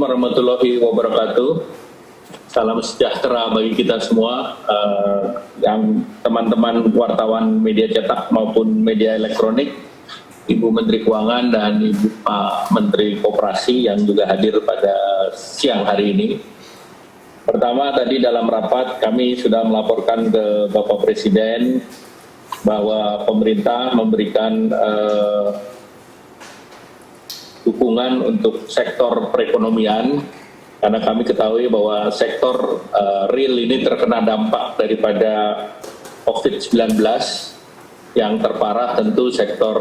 Warahmatullahi wabarakatuh. Salam sejahtera bagi kita semua, yang teman-teman wartawan media cetak maupun media elektronik, Ibu Menteri Keuangan dan Ibu Pak Menteri Koperasi yang juga hadir pada siang hari ini. Pertama, tadi dalam rapat kami sudah melaporkan ke Bapak Presiden bahwa pemerintah memberikan dukungan untuk sektor perekonomian, karena kami ketahui bahwa sektor real ini terkena dampak daripada COVID-19. Yang terparah tentu sektor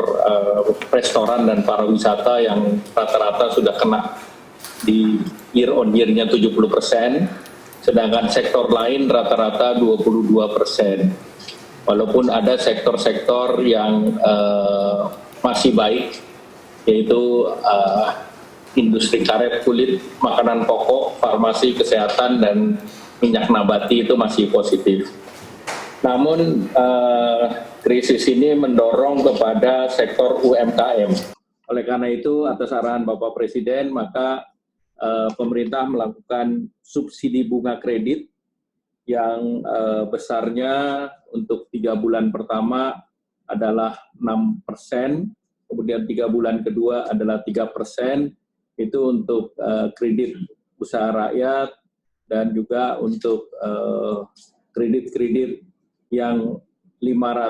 restoran dan pariwisata yang rata-rata sudah kena di year on year-nya 70%, sedangkan sektor lain rata-rata 22%. Walaupun ada sektor-sektor yang masih baik, yaitu industri karet kulit, makanan pokok, farmasi, kesehatan, dan minyak nabati itu masih positif. Namun krisis ini mendorong kepada sektor UMKM. Oleh karena itu, atas arahan Bapak Presiden, maka pemerintah melakukan subsidi bunga kredit yang besarnya untuk 3 bulan pertama adalah 6%, kemudian 3 bulan kedua adalah 3%, itu untuk kredit usaha rakyat, dan juga untuk kredit-kredit yang 10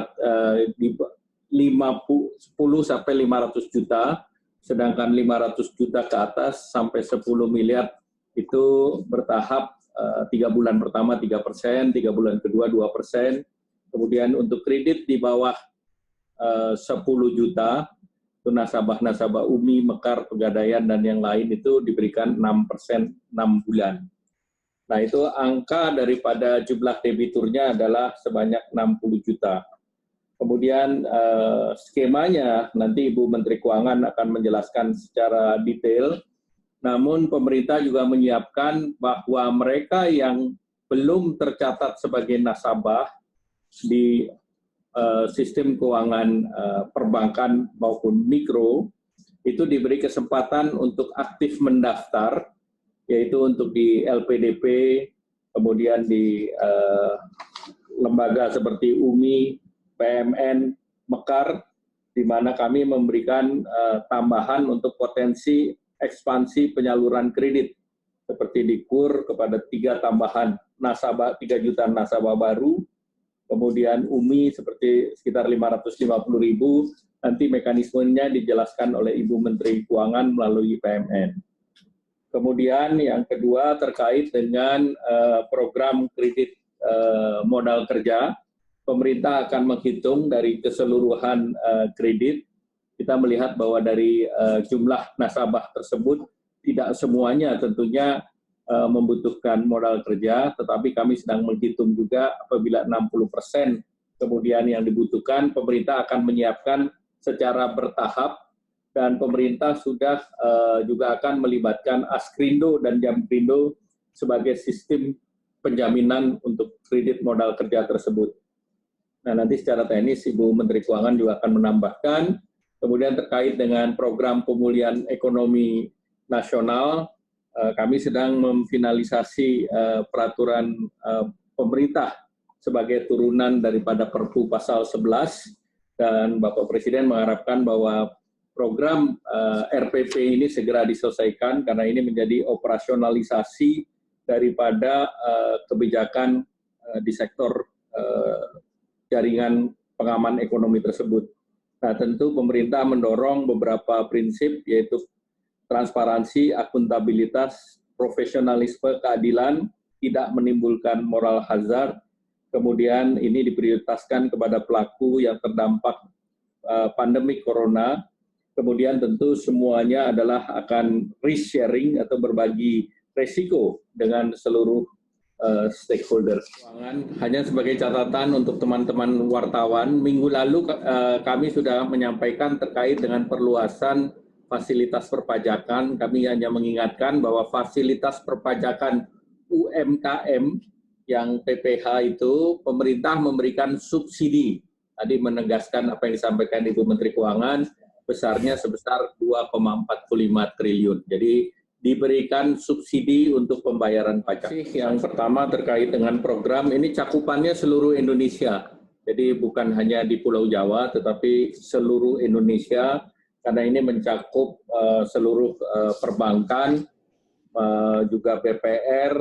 sampai 500 juta, sedangkan 500 juta ke atas sampai 10 miliar itu bertahap, 3 bulan pertama 3%, 3 bulan kedua 2%, kemudian untuk kredit di bawah 10 juta, itu nasabah-nasabah UMI, Mekar, Pegadaian, dan yang lain itu diberikan 6% 6 bulan. Nah, itu angka daripada jumlah debiturnya adalah sebanyak 60 juta. Kemudian skemanya nanti Ibu Menteri Keuangan akan menjelaskan secara detail, namun pemerintah juga menyiapkan bahwa mereka yang belum tercatat sebagai nasabah di sistem keuangan perbankan maupun mikro, itu diberi kesempatan untuk aktif mendaftar, yaitu untuk di LPDP, kemudian di lembaga seperti UMI, PMN, Mekar, di mana kami memberikan tambahan untuk potensi ekspansi penyaluran kredit, seperti di KUR kepada 3 tambahan nasabah, 3 juta nasabah baru, kemudian UMI seperti sekitar 550.000, nanti mekanismenya dijelaskan oleh Ibu Menteri Keuangan melalui PMN. Kemudian yang kedua terkait dengan program kredit modal kerja, pemerintah akan menghitung dari keseluruhan kredit. Kita melihat bahwa dari jumlah nasabah tersebut tidak semuanya tentunya membutuhkan modal kerja, tetapi kami sedang menghitung juga apabila 60% kemudian yang dibutuhkan, pemerintah akan menyiapkan secara bertahap, dan pemerintah sudah juga akan melibatkan Askrindo dan Jamprindo sebagai sistem penjaminan untuk kredit modal kerja tersebut. Nah, nanti secara teknis Ibu Menteri Keuangan juga akan menambahkan. Kemudian terkait dengan program pemulihan ekonomi nasional, kami sedang memfinalisasi peraturan pemerintah sebagai turunan daripada Perpu Pasal 11, dan Bapak Presiden mengharapkan bahwa program RPP ini segera diselesaikan, karena ini menjadi operasionalisasi daripada kebijakan di sektor jaringan pengaman ekonomi tersebut. Nah, tentu pemerintah mendorong beberapa prinsip, yaitu transparansi, akuntabilitas, profesionalisme, keadilan, tidak menimbulkan moral hazard, kemudian ini diprioritaskan kepada pelaku yang terdampak pandemi corona, kemudian tentu semuanya adalah akan risk sharing atau berbagi resiko dengan seluruh stakeholder. Hanya sebagai catatan untuk teman-teman wartawan, minggu lalu kami sudah menyampaikan terkait dengan perluasan fasilitas perpajakan. Kami hanya mengingatkan bahwa fasilitas perpajakan UMKM yang PPH itu pemerintah memberikan subsidi. Tadi menegaskan apa yang disampaikan Ibu Menteri Keuangan, besarnya sebesar 2,45 triliun. Jadi diberikan subsidi untuk pembayaran pajak. Yang pertama terkait dengan program ini cakupannya seluruh Indonesia. Jadi bukan hanya di Pulau Jawa, tetapi seluruh Indonesia, karena ini mencakup seluruh perbankan, juga BPR,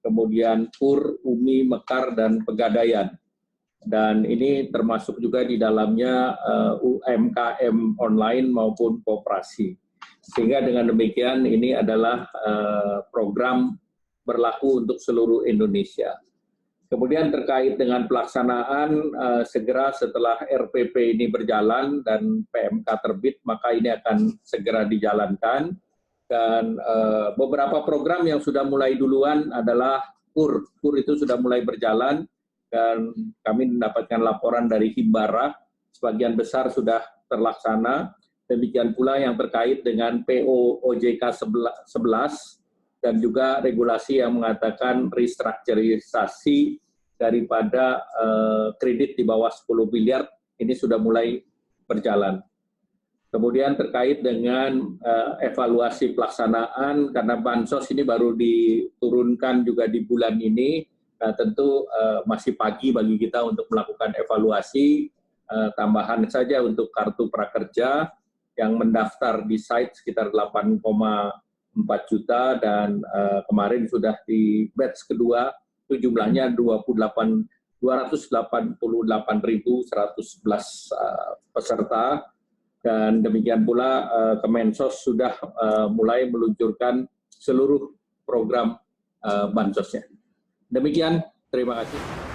kemudian PUR, UMI, Mekar, dan Pegadaian. Dan ini termasuk juga di dalamnya UMKM online maupun koperasi. Sehingga dengan demikian ini adalah program berlaku untuk seluruh Indonesia. Kemudian terkait dengan pelaksanaan, segera setelah RPP ini berjalan dan PMK terbit, maka ini akan segera dijalankan. Dan beberapa program yang sudah mulai duluan adalah KUR. KUR itu sudah mulai berjalan dan kami mendapatkan laporan dari Himbara, sebagian besar sudah terlaksana. Demikian pula yang terkait dengan PO OJK 11 dan juga regulasi yang mengatakan restrukturisasi daripada kredit di bawah 10 miliar ini sudah mulai berjalan. Kemudian terkait dengan evaluasi pelaksanaan, karena Bansos ini baru diturunkan juga di bulan ini, tentu masih pagi bagi kita untuk melakukan evaluasi. Tambahan saja untuk kartu prakerja yang mendaftar di site sekitar 8,4 juta dan kemarin sudah di batch kedua itu jumlahnya 288.111 peserta, dan demikian pula Kemensos sudah mulai meluncurkan seluruh program bansosnya. Demikian, terima kasih.